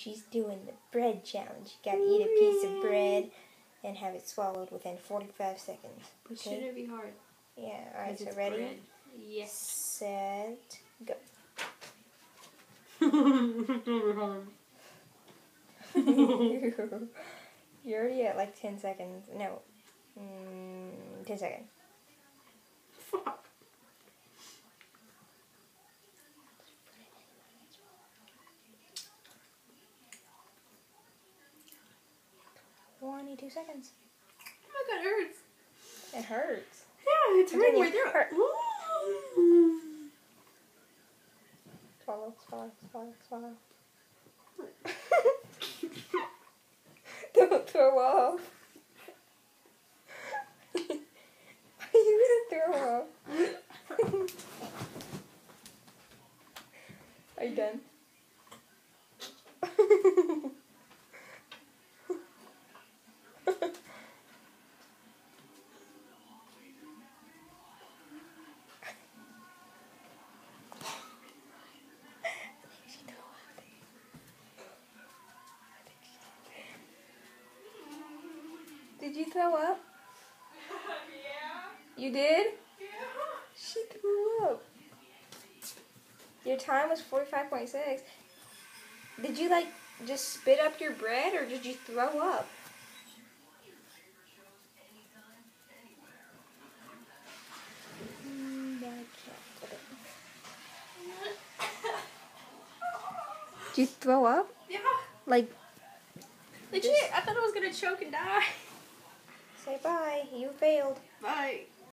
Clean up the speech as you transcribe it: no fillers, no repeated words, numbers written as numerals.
She's doing the bread challenge. You gotta eat a piece of bread and have it swallowed within 45 seconds. But shouldn't it be hard? Yeah, alright, so ready? Bread. Yes. Set, go. You're already at like 10 seconds. No. 10 seconds. Fuck. Two seconds. Oh my god, it hurts. It hurts. Yeah, it's hurting my throat. Swallow, swallow, swallow, swallow. Don't throw up. Are you gonna throw up? Are you done? Did you throw up? Yeah. You did? Yeah. She threw up. Your time was 45.6. Did you like just spit up your bread or did you throw up? Did you throw up? Yeah. Like, legit, I thought I was gonna choke and die. say bye. You failed. Bye.